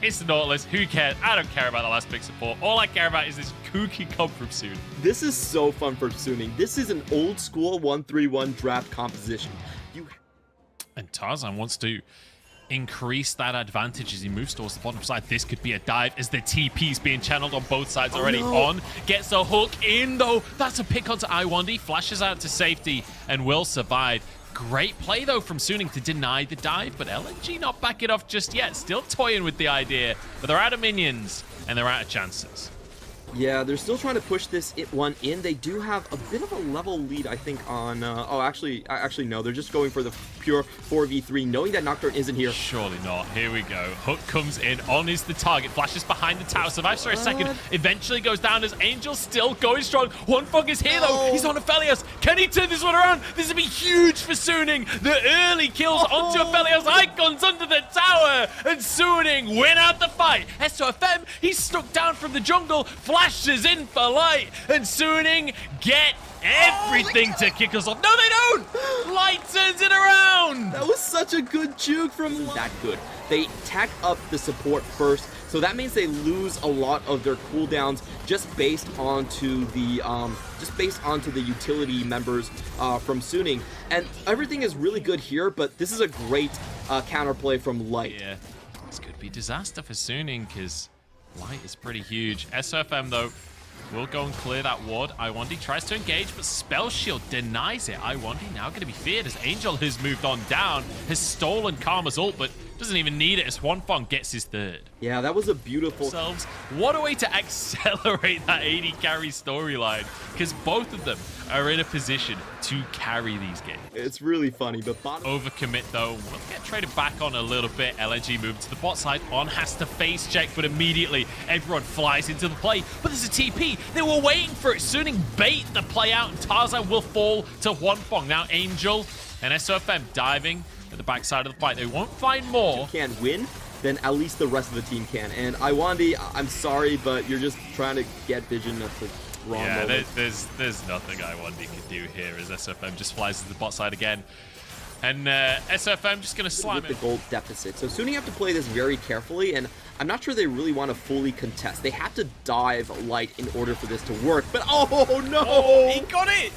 It's Nautilus. Who cares? I don't care about the last pick support. All I care about is this kooky comp from Soon. This is so fun for Suning. This is an old school 1-3-1 draft composition. And Tarzan wants to increase that advantage as he moves towards the bottom side. This could be a dive as the TP's being channeled on both sides already. No. On, gets a hook in though. That's a pick onto iWandy, flashes out to safety and will survive. Great play though from Suning to deny the dive, but LNG not back it off just yet. Still toying with the idea, but they're out of minions and they're out of chances. Yeah, they're still trying to push this one in. They do have a bit of a level lead, I think, on... actually, no. They're just going for the pure 4v3, knowing that Nocturne isn't here. Surely not. Here we go. Hook comes in. On is the target. Flashes behind the tower. Survives for a second. Eventually goes down as Angel still going strong. Huanfeng is here, though. He's on Aphelios. Can he turn this one around? This would be huge for Suning. The early kills onto Aphelios. Icons under the tower. And Suning win out the fight. S2FM, he's stuck down from the jungle. Flashes in for light, and Suning get everything to kick us off. No, they don't! Light turns it around! That was such a good juke from that good. They tack up the support first, so that means they lose a lot of their cooldowns just based onto the utility members from Suning. And everything is really good here, but this is a great counterplay from Light. Yeah, this could be disaster for Suning because Light is pretty huge. SOFM, though, will go and clear that ward. iWandy tries to engage, but Spell Shield denies it. iWandy now going to be feared as Angel has moved on down, has stolen Karma's ult, but doesn't even need it as Huanfeng gets his third. Yeah, that was a beautiful... What a way to accelerate that AD carry storyline, because both of them are in a position to carry these games. It's really funny, but overcommit though. We'll get traded back on a little bit. LNG moved to the bot side. On has to face check, but immediately everyone flies into the play. But there's a TP. They were waiting for it. Suning bait the play out, and Tarzan will fall to Huanfeng. Now Angel and SOFM diving at the backside of the fight. They won't find more. If you can't win, then at least the rest of the team can. And iWandy, I'm sorry, but you're just trying to get vision at the wrong moment. There's nothing iWandy can do here as SFM just flies to the bot side again. And SFM just going to slam with the gold deficit. So Suning have to play this very carefully, and I'm not sure they really want to fully contest. They have to dive Light in order for this to work. But oh no! Oh, he got it!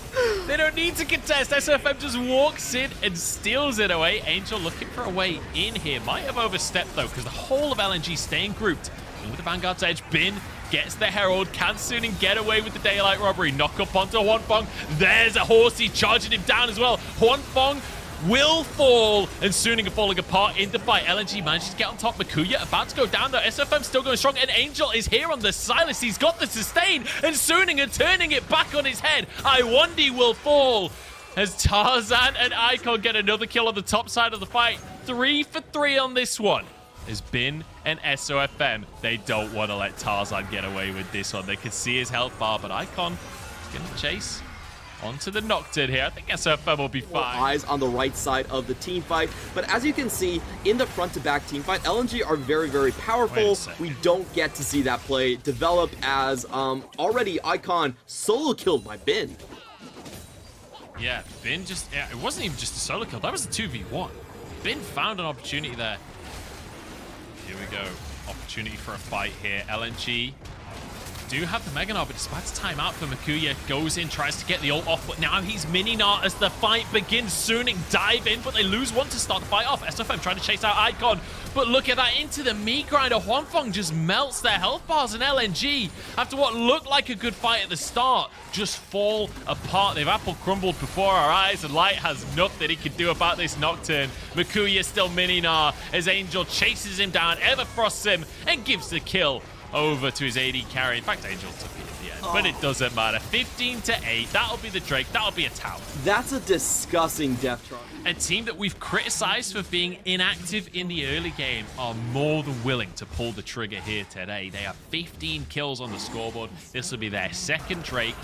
They don't need to contest. SFM just walks in and steals it away. Angel looking for a way in here. Might have overstepped though, because the whole of LNG staying grouped. And with the Vanguard's edge, Bin gets the Herald. Can Suning get away with the daylight robbery? Knock up onto Huanfeng. There's a Horsey charging him down as well. Huanfeng will fall, and Suning are falling apart in the fight. LNG manages to get on top. Makuya about to go down though. SFM still going strong, and Angel is here on the Silas. He's got the sustain, and Suning are turning it back on his head. iWandy will fall as Tarzan and Icon get another kill on the top side of the fight. 3 for 3 on this one. Has been an SOFM. They don't want to let Tarzan get away with this one. They can see his health bar, but Icon is going to chase onto the Nocturne here. I think SOFM will be fine. Eyes on the right side of the team fight. But as you can see, in the front-to-back team fight, LNG are very, very powerful. We don't get to see that play develop as already Icon solo killed by Bin. Yeah, Bin just... Yeah, it wasn't even just a solo kill. That was a 2v1. Bin found an opportunity there. Here we go. Opportunity for a fight here. LNG do have the Mega Gnar, but it's about to time out for Makuya. Goes in, tries to get the ult off, but now he's Mini Gnar as the fight begins. Suning dive in, but they lose one to start the fight off. SFM trying to chase out Icon, but look at that, into the meat grinder. Huanfeng just melts their health bars, and LNG, after what looked like a good fight at the start, just fall apart. They've apple crumbled before our eyes, and Light has nothing he can do about this Nocturne. Makuya still Mini Gnar as Angel chases him down, Everfrosts him, and gives the kill over to his AD carry. In fact, Angel took it at the end, but it doesn't matter. 15 to 8. That'll be the Drake. That'll be a tower. That's a disgusting death trap. A team that we've criticized for being inactive in the early game are more than willing to pull the trigger here today. They have 15 kills on the scoreboard. This will be their second Drake.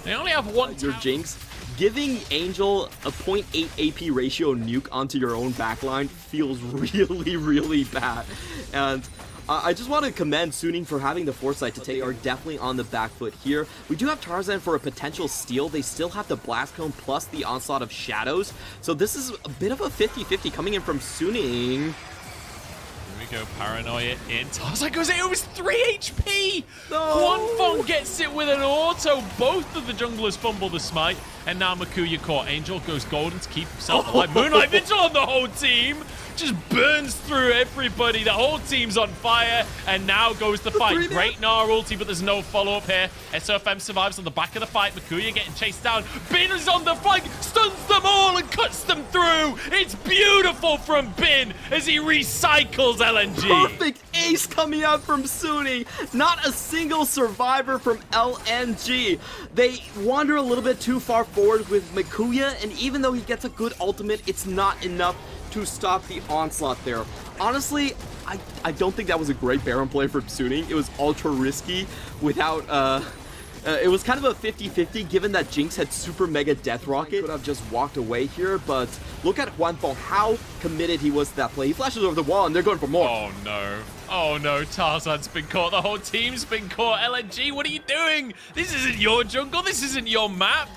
They only have one. Your Jinx, giving Angel a 0.8 AP ratio nuke onto your own backline feels really, really bad. And I just want to commend Suning for having the foresight to take. They are definitely on the back foot here. We do have Tarzan for a potential steal. They still have the Blast Cone plus the Onslaught of Shadows. So this is a bit of a 50-50 coming in from Suning. Here we go, Paranoia in. Tarzan goes in, it was 3 HP! No! Huanfeng gets it with an auto. Both of the junglers fumble the smite, and now Makuya caught. Angel goes golden to keep himself alive. Moonlight Vigil on the whole team! Just burns through everybody. The whole team's on fire, and now goes the fight. Great Gnar ulti, but there's no follow-up here. SOFM survives on the back of the fight. Makuya getting chased down. Bin is on the flank, stuns them all and cuts them through. It's beautiful from Bin as he recycles LNG. Perfect ace coming out from Suni. Not a single survivor from LNG. They wander a little bit too far forward with Makuya, and even though he gets a good ultimate, it's not enough to stop the onslaught there. Honestly, I don't think that was a great Baron play from Suni. It was ultra risky without, it was kind of a 50-50 given that Jinx had super mega death rocket. Could have just walked away here, but look at Huanfeng, how committed he was to that play. He flashes over the wall and they're going for more. Oh no. Oh no, Tarzan's been caught. The whole team's been caught. LNG, what are you doing? This isn't your jungle. This isn't your map.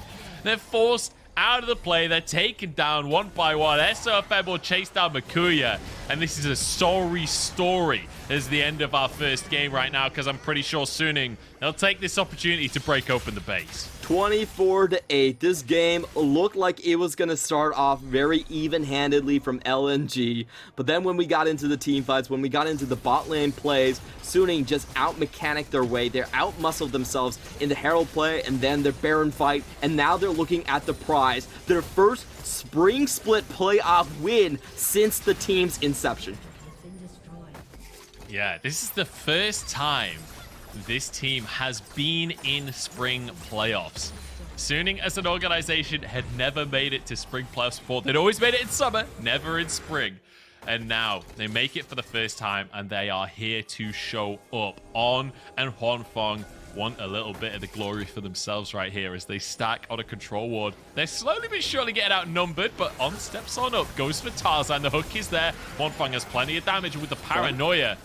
They're forced out of the play. They're taken down one by one. SOFM will chase down Makuya, and this is a sorry story as the end of our first game right now, because I'm pretty sure Suning, they'll take this opportunity to break open the base. 24-8. This game looked like it was going to start off very even-handedly from LNG, but then when we got into the team fights, when we got into the bot lane plays, Suning just out-mechanic their way. They're out-muscled themselves in the Herald play and then their Baron fight, and now they're looking at the prize. Their first Spring Split playoff win since the team's inception. Yeah, this is the first time this team has been in spring playoffs. Suning as an organization had never made it to spring playoffs before. They'd always made it in summer, never in spring. And now they make it for the first time, and they are here to show up. On and Huanfeng want a little bit of the glory for themselves right here as they stack on a control ward. They're slowly but surely getting outnumbered, but On steps on up, goes for Tarzan. The hook is there. Huanfeng has plenty of damage with the Paranoia.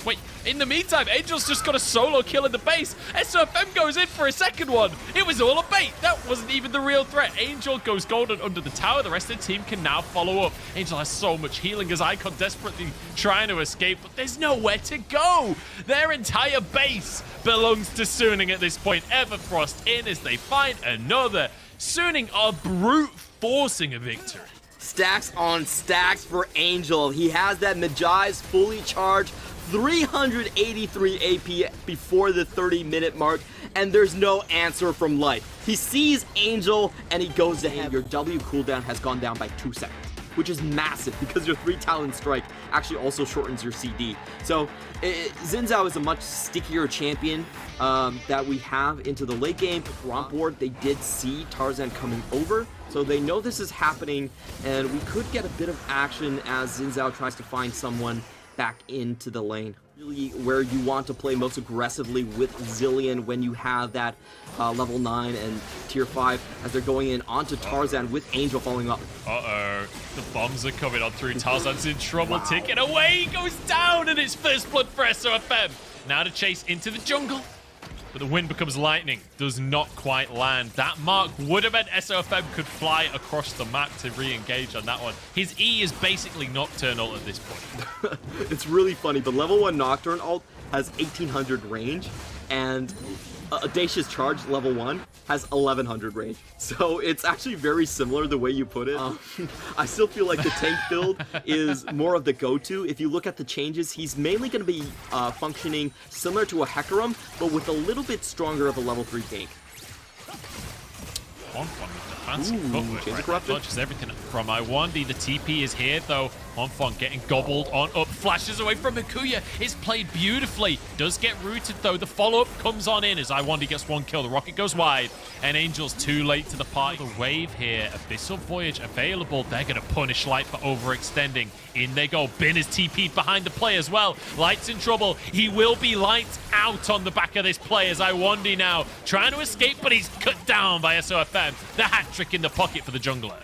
Wait, in the meantime, Angel's just got a solo kill in the base. SOFM goes in for a second one. It was all a bait. That wasn't even the real threat. Angel goes golden under the tower. The rest of the team can now follow up. Angel has so much healing as Icon desperately trying to escape, but there's nowhere to go. Their entire base belongs to Suning at this point. Everfrost in as they find another. Suning are brute forcing a victory. Stacks on stacks for Angel. He has that Magi's fully charged, 383 AP before the 30-minute mark, and there's no answer from Light. He sees Angel, and he goes to him. Your W cooldown has gone down by 2 seconds, which is massive because your 3 Talon Strike actually also shortens your CD. So Xin Zhao is a much stickier champion that we have into the late game. Romp board, they did see Tarzan coming over, so they know this is happening, and we could get a bit of action as Xin Zhao tries to find someone back into the lane. Really where you want to play most aggressively with Zilean when you have that level 9 and tier 5 as they're going in onto Tarzan with Angel following up. Uh-oh. The bombs are coming on through. Tarzan's in trouble. Wow. Ticket away. He goes down, and it's first blood for SOFM. Now to chase into the jungle. But the wind becomes lightning. Does not quite land. That mark would have meant SOFM could fly across the map to re-engage on that one. His E is basically Nocturnal at this point. It's really funny, but level 1 Nocturne ult has 1800 range, and Audacious Charge level 1 has 1100 range. So it's actually very similar the way you put it. I still feel like the tank build is more of the go-to. If you look at the changes, he's mainly going to be functioning similar to a Hecarim, but with a little bit stronger of a level 3 tank. Fancy footwork, right? Dodges everything from Iwandi. The TP is here, though. Huanfeng getting gobbled on up. Flashes away from Makuya. It's played beautifully. Does get rooted, though. The follow-up comes on in as Iwandi gets one kill. The rocket goes wide, and Angel's too late to the party. The wave here. Abyssal Voyage available. They're going to punish Light for overextending. In they go. Bin is TP'd behind the play as well. Light's in trouble. He will be lights out on the back of this play as Iwandi now trying to escape, but he's cut down by SOFM. The hat trick in the pocket for the jungler.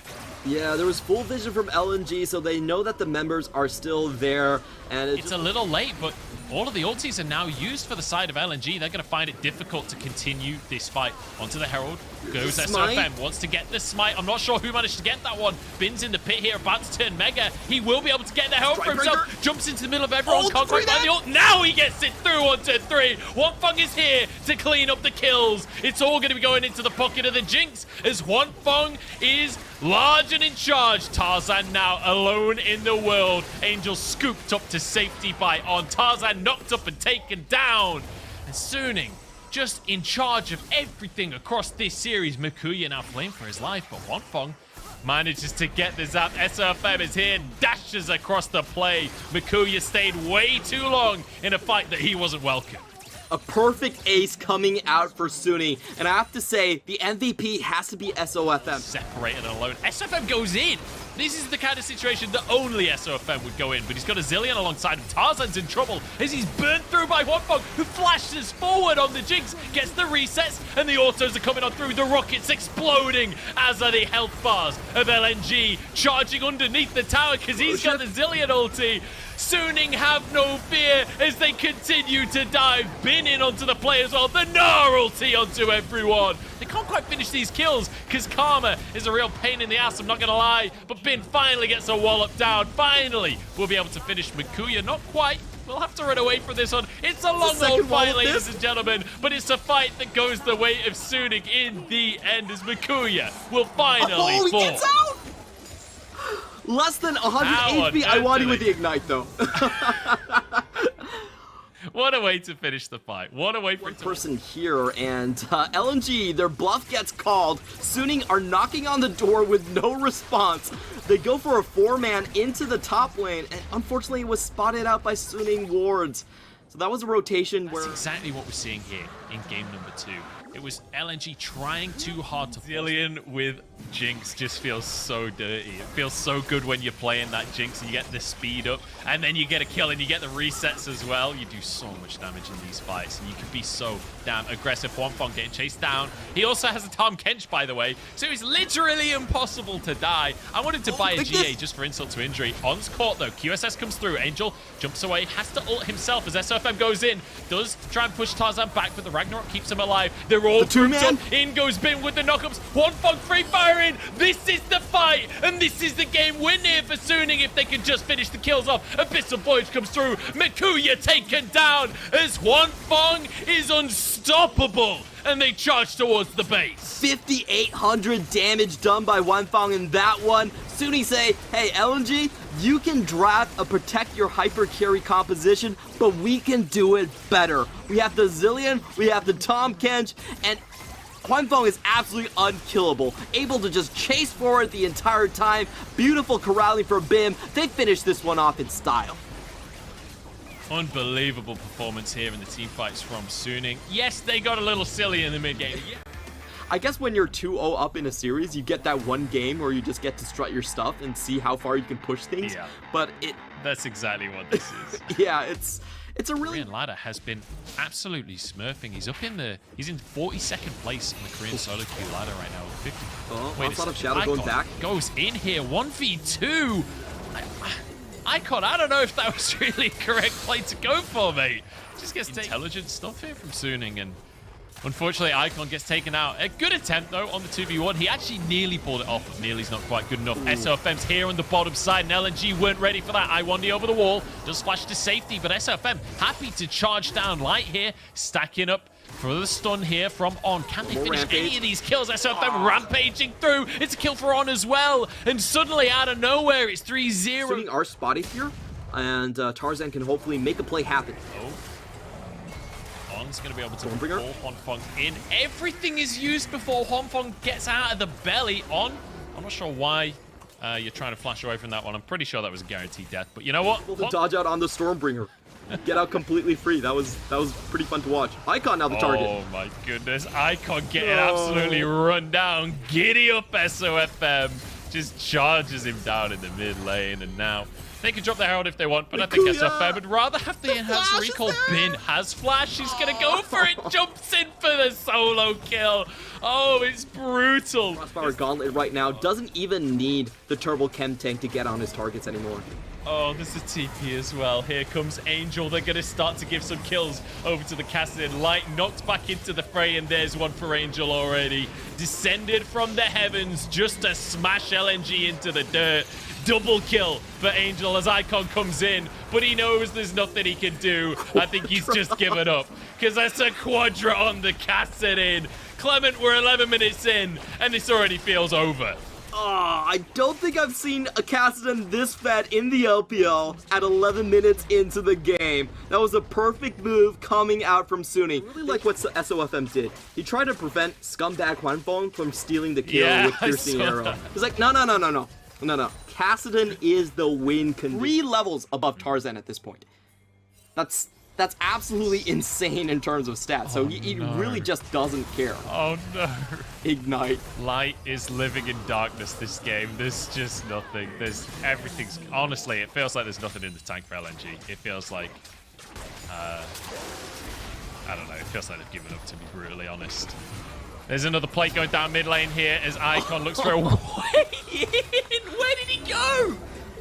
Yeah, there was full vision from LNG, so they know that the members are still there, and it's a little late, but all of the ultis are now used for the side of LNG. They're going to find it difficult to continue this fight. Onto the Herald goes SOFM, wants to get the smite. I'm not sure who managed to get that one. Bin's in the pit here, about to turn Mega. He will be able to get the Herald for himself. Jumps into the middle of everyone, can't quite find the ult. Now he gets it through onto 3. Hwangfeng is here to clean up the kills. It's all going to be going into the pocket of the Jinx as Hwangfeng is large and in charge. Tarzan now alone in the world. Angel scooped up to safety by On. Tarzan knocked up and taken down. And Suning just in charge of everything across this series. Mikuya now flamed for his life, but Hwangfeng manages to get the zap. SOFM is here, dashes across the play. Mikuya stayed way too long in a fight that he wasn't welcome. A perfect ace coming out for Suning, and I have to say, the MVP has to be SOFM. Separated and alone. SOFM goes in. This is the kind of situation that only SOFM would go in, but he's got a Zillion alongside him. Tarzan's in trouble as he's burnt through by Hwangfeng, who flashes forward on the Jinx, gets the resets, and the autos are coming on through. The rockets exploding, as are the health bars of LNG, charging underneath the tower because he's got the Zillion ulti. Suning have no fear as they continue to dive. Bin in onto the play as well. The Gnar ulti onto everyone. They can't quite finish these kills because Karma is a real pain in the ass, I'm not going to lie. But Bin finally gets a wallop down. Finally, we'll be able to finish Mikuya. Not quite. We'll have to run away from this one. It's a long old fight, ladies and gentlemen, but it's a fight that goes the way of Suning in the end as Mikuya will finally fall. He gets out! Less than 100 HP. I want you with the Ignite, though. What a way to finish the fight. What a way for it to person here, and LNG, their bluff gets called. Suning are knocking on the door with no response. They go for a 4-man into the top lane, and unfortunately it was spotted out by Suning wards. So that was a rotation where... That's exactly what we're seeing here in game number 2. It was LNG trying too hard to... Zillion with Jinx just feels so dirty. It feels so good when you're playing that Jinx and you get the speed up, and then you get a kill and you get the resets as well. You do so much damage in these fights, and you can be so damn aggressive. Hwangfeng getting chased down. He also has a Tahm Kench, by the way, so it's literally impossible to die. I wanted to buy a GA just for insult to injury. On's caught, though. QSS comes through. Angel jumps away, has to ult himself as SOFM goes in. Does try and push Tarzan back, but the Ragnarok keeps him alive. They're all grouped up. In goes Bin with the knockups. Hwangfeng free firing. This is the fight, and this is the game win here for Suning if they can just finish the kills off. Abyssal Voyage comes through. Mikuya taken down as Hwangfeng is unstoppable, and they charge towards the base. 5,800 damage done by Hwangfeng in that one. Suning say, hey, LNG, you can draft a protect your hyper carry composition, but we can do it better. We have the Zillion, we have the Tahm Kench, and Hwangfeng is absolutely unkillable, able to just chase forward the entire time. Beautiful corralling for Bim. They finish this one off in style. Unbelievable performance here in the team fights from Suning. Yes, they got a little silly in the mid-game. Yeah. I guess when you're 2-0 up in a series, you get that one game where you just get to strut your stuff and see how far you can push things. Yeah. But that's exactly what this is. Yeah, it's a really... Korean ladder has been absolutely smurfing. He's up in the... He's in 42nd place in the Korean solo queue ladder right now with 50. Oh, outside of Shadow going back. Goes in here, 1v2. Icon, I don't know if that was really a correct play to go for, mate. Just gets intelligent stuff here from Suning, and unfortunately, Icon gets taken out. A good attempt, though, on the 2v1. He actually nearly pulled it off, but nearly's not quite good enough. SOFM's here on the bottom side, and LNG weren't ready for that. I1D over the wall. Does flash to safety, but SOFM happy to charge down light here, stacking up for the stun here from On. Can they finish any of these kills? SOFM rampaging through. It's a kill for On as well. And suddenly, out of nowhere, it's 3-0. Suning are spotted here, and Tarzan can hopefully make a play happen. On's going to be able to pull Hwangfeng in. Everything is used before Hwangfeng gets out of the belly. On, I'm not sure why you're trying to flash away from that one. I'm pretty sure that was a guaranteed death. But you know what? Able to dodge out on the Stormbringer. Get out completely free. That was pretty fun to watch. Icon now the target. Oh my goodness. Icon getting absolutely run down. Giddy up SOFM. Just charges him down in the mid lane, and now they can drop the Herald if they want, but I think SOFM would rather have the enhanced recall. Bin has flash. He's going to go for it. Jumps in for the solo kill. Oh, it's brutal. Crossfire Gauntlet right now doesn't even need the Turbo Chem Tank to get on his targets anymore. Oh, there's a TP as well. Here comes Angel. They're going to start to give some kills over to the Kassadin. Light knocked back into the fray, and there's one for Angel already. Descended from the heavens just to smash LNG into the dirt. Double kill for Angel as Icon comes in, but he knows there's nothing he can do. I think he's just given up, because that's a quadra on the Kassadin. Clement, we're 11 minutes in, and this already feels over. I don't think I've seen a Kassadin this fed in the LPL at 11 minutes into the game. That was a perfect move coming out from Suni. I really like what SOFM did. He tried to prevent Scumbag Huanfeng from stealing the kill with Piercing Arrow. He's like, no. Kassadin is the win condition. 3 levels above Tarzan at this point. That's absolutely insane in terms of stats. So he really just doesn't care. Oh no. Ignite. Light is living in darkness this game. There's just nothing. There's everything's... Honestly, it feels like there's nothing in the tank for LNG. It feels like... I don't know. It feels like they've given up, to be brutally honest. There's another plate going down mid lane here as Icon looks for a way in. Where did he go?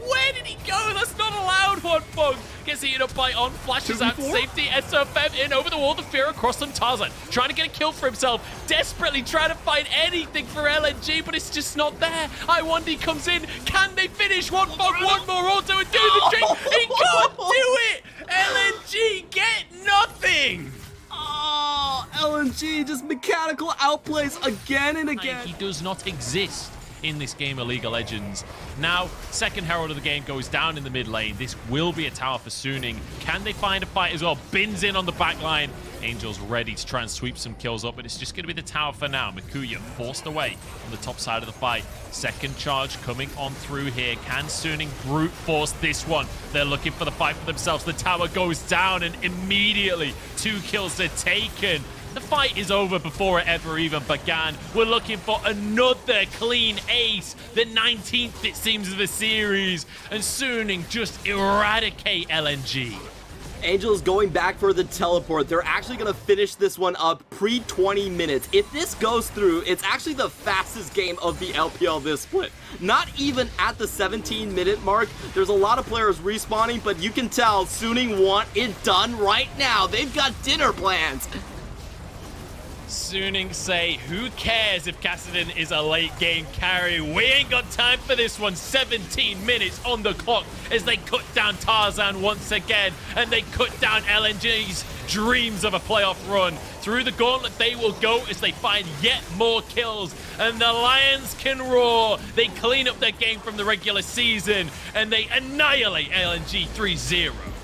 Where did he go? That's not allowed, Huanfeng. Gets eaten up by On, flashes out to safety. SOFM in over the wall, the fear across from Tarzan. Trying to get a kill for himself. Desperately trying to find anything for LNG, but it's just not there. I1D comes in. Can they finish? Huanfeng, one more auto and do the trick. He can't do it. LNG get nothing. Oh, LNG just mechanical outplays again and again. He does not exist in this game of League of Legends. Now, second Herald of the game goes down in the mid lane. This will be a tower for Suning. Can they find a fight as well? Bins in on the back line. Angel's ready to try and sweep some kills up, but it's just going to be the tower for now. Mikuya forced away on the top side of the fight. Second charge coming on through here. Can Suning brute force this one? They're looking for the fight for themselves. The tower goes down, and immediately 2 kills are taken. The fight is over before it ever even began. We're looking for another clean ace, the 19th, it seems, of the series. And Suning just eradicate LNG. Angel's going back for the teleport. They're actually going to finish this one up pre-20 minutes. If this goes through, it's actually the fastest game of the LPL this split. Not even at the 17-minute mark. There's a lot of players respawning, but you can tell Suning want it done right now. They've got dinner plans. Suning say, who cares if Kassadin is a late game carry? We ain't got time for this one. 17 minutes on the clock as they cut down Tarzan once again, and they cut down LNG's dreams of a playoff run. Through the gauntlet they will go as they find yet more kills, and the Lions can roar. They clean up their game from the regular season, and they annihilate LNG 3-0.